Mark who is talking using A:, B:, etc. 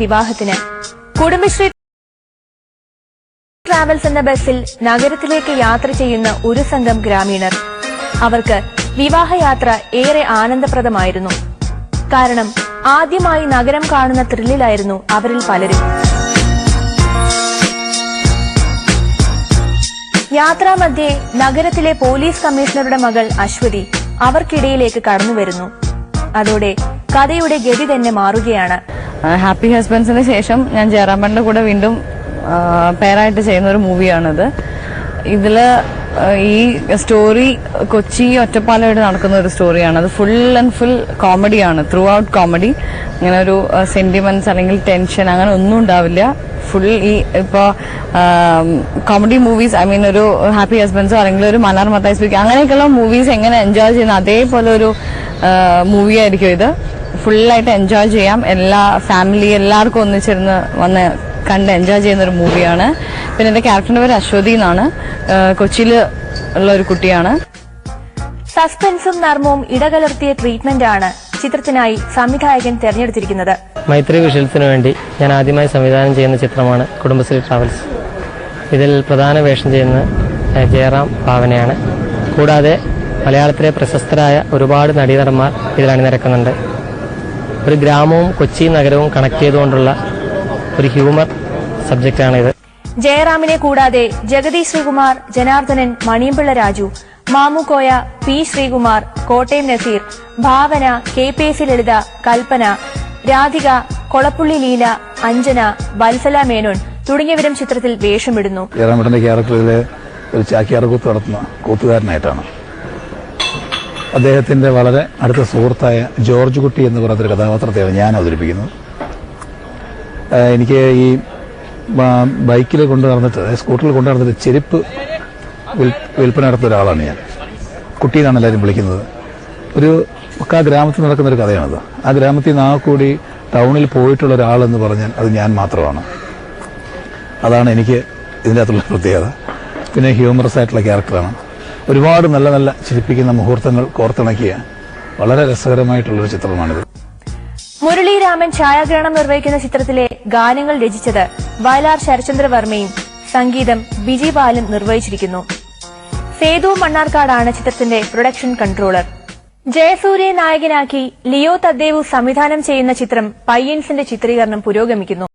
A: വിവാഹത്തിന്. കുടുംബശ്രീ ട്രാവൽസ് എന്ന ബസ്സിൽ നഗരത്തിലേക്ക് യാത്ര ചെയ്യുന്ന ഒരു സംഘം ഗ്രാമീണർ. അവർക്ക് വിവാഹയാത്ര ഏറെ ആനന്ദപ്രദമായിരുന്നു. കാരണം ആദ്യമായി നഗരം കാണുന്ന ത്രില്ലിലായിരുന്നു അവരിൽ പലരും. യാത്രാമധ്യേ നഗരത്തിലെ പോലീസ് കമ്മീഷണറുടെ മകൾ അശ്വതി അവർക്കിടയിലേക്ക് കടന്നുവരുന്നു. അതോടെ കഥയുടെ ഗതി തന്നെ മാറുകയാണ്.
B: ഹാപ്പി ഹസ്ബൻഡ്സിന് ശേഷം ഞാൻ ജയറാമന്റെ കൂടെ വീണ്ടും പേരായിട്ട് ചെയ്യുന്ന ഒരു മൂവിയാണിത്. ഇതില് ഈ സ്റ്റോറി കൊച്ചി ഒറ്റപ്പാലമായിട്ട് നടക്കുന്ന ഒരു സ്റ്റോറിയാണ്. അത് ഫുൾ ആൻഡ് ഫുൾ കോമഡിയാണ്, ത്രൂ ഔട്ട് കോമഡി. ഇങ്ങനെ ഒരു സെന്റിമെന്റ്സ് അല്ലെങ്കിൽ ടെൻഷൻ അങ്ങനെ ഒന്നും ഉണ്ടാവില്ല. ഫുൾ ഈ ഇപ്പൊ കോമഡി മൂവീസ്, ഐ മീൻ ഒരു ഹാപ്പി ഹസ്ബൻഡ്സോ അല്ലെങ്കിൽ ഒരു മലാർ മത്തായി സ്പീക്ക് അങ്ങനെയൊക്കെയുള്ള മൂവീസ് എങ്ങനെ എൻജോയ് ചെയ്യുന്ന അതേപോലെ ഒരു മൂവി ആയിരിക്കും ഇത്. ഫുള്ളായിട്ട് എൻജോയ് ചെയ്യാം. എല്ലാ ഫാമിലി എല്ലാവർക്കും ഒന്നിച്ചിരുന്ന് വന്ന് കണ്ട് എൻജോയ് ചെയ്യുന്ന ഒരു മൂവിയാണ്. പിന്നെ എന്റെ ക്യാരക്ടറിന്റെ പേര് അശ്വതി എന്നാണ്. കൊച്ചിയിൽ ഉള്ള ഒരു കുട്ടിയാണ്.
A: സസ്പെൻസും നർമ്മവും ഇടകലർത്തിയ ട്രീറ്റ്മെന്റാണ് ചിത്രത്തിനായി സംവിധായകൻ തെരഞ്ഞെടുത്തിരിക്കുന്നത്.
C: മൈത്രി വിഷ്വൽസിന് വേണ്ടി ഞാൻ ആദ്യമായി സംവിധാനം ചെയ്യുന്ന ചിത്രമാണ് കുടുംബശ്രീ ട്രാവൽസ്. ഇതിൽ പ്രധാന വേഷം ചെയ്യുന്ന ജയറാം ഭാവനയാണ്. കൂടാതെ മലയാളത്തിലെ പ്രശസ്തരായ ഒരുപാട് നടീനടന്മാർ ഇതിൽ അണിനിരക്കുന്നുണ്ട്. ഒരു ഗ്രാമവും കൊച്ചി നഗരവും കണക്ട് ചെയ്തുകൊണ്ടുള്ള ഒരു ഹ്യൂമർ സബ്ജക്റ്റാണിത്.
A: ജയറാമിനെ കൂടാതെ ജഗതി ശ്രീകുമാർ, ജനാർദ്ദനൻ, മണിയമ്പിള്ള രാജു, മാമുക്കോയ, പി ശ്രീകുമാർ, കോട്ടയം നസീർ, ഭാവന, KPSC ലളിത, കൽപ്പന, രാധിക, കൊളപ്പുള്ളി ലീല, അഞ്ജന, വത്സല മേനോൻ തുടങ്ങിയവരും ചിത്രത്തിൽ വേഷമിടുന്നു.
D: ജയറാമേട്ടന്റെ ക്യാരക്ടറിലെ ഒരു ചാക്യാർകൂത്ത് നടത്തുന്ന കൂത്തുകാരനായിട്ടാണ്. അദ്ദേഹത്തിന്റെ വളരെ അടുത്ത സുഹൃത്തായ ജോർജ് കുട്ടി എന്ന് പറയുന്നൊരു കഥാപാത്രത്തെയാണ് ഞാൻ അവതരിപ്പിക്കുന്നത്. എനിക്ക് ഈ ബൈക്കിൽ കൊണ്ടു നടന്നിട്ട്, സ്കൂട്ടറിൽ കൊണ്ടു നടന്നിട്ട് ചെരുപ്പ് വിൽപ്പന നടത്തുന്ന ഒരാളാണ് ഞാൻ. കുട്ടി എന്നാണ് എല്ലാവരും വിളിക്കുന്നത്. ഒരു ആ ഗ്രാമത്തിൽ നടക്കുന്ന ഒരു കഥയാണത്. ആ ഗ്രാമത്തിൽ നിന്ന് കൂടി ടൗണിൽ പോയിട്ടുള്ള ഒരാളെന്ന് പറഞ്ഞാൽ അത് ഞാൻ മാത്രമാണ്. അതാണ് എനിക്ക് ഇതിൻ്റെ അകത്തുള്ള പ്രത്യേകത. പിന്നെ ഹ്യൂമറസ് ആയിട്ടുള്ള ക്യാരക്ടറാണ്. ഒരുപാട് നല്ല നല്ല ചിരിപ്പിക്കുന്ന മുഹൂർത്തങ്ങൾ കോർത്തിണക്കിയ വളരെ രസകരമായിട്ടുള്ളൊരു ചിത്രമാണിത്.
A: മുരളീരാമൻ ഛായാഗ്രഹണം നിർവഹിക്കുന്ന ചിത്രത്തിലെ ഗാനങ്ങൾ രചിച്ചത് വയലാർ ശരചന്ദ്രവർമ്മയും സംഗീതം ബിജി ബാലും നിർവഹിച്ചിരിക്കുന്നു. സേതു മണ്ണാർക്കാടാണ് ചിത്രത്തിന്റെ പ്രൊഡക്ഷൻ കൺട്രോളർ. ജയസൂര്യയെ നായകനാക്കി ലിയോ തദ്ദേവു സംവിധാനം ചെയ്യുന്ന ചിത്രം പയ്യൻസിന്റെ ചിത്രീകരണം പുരോഗമിക്കുന്നു.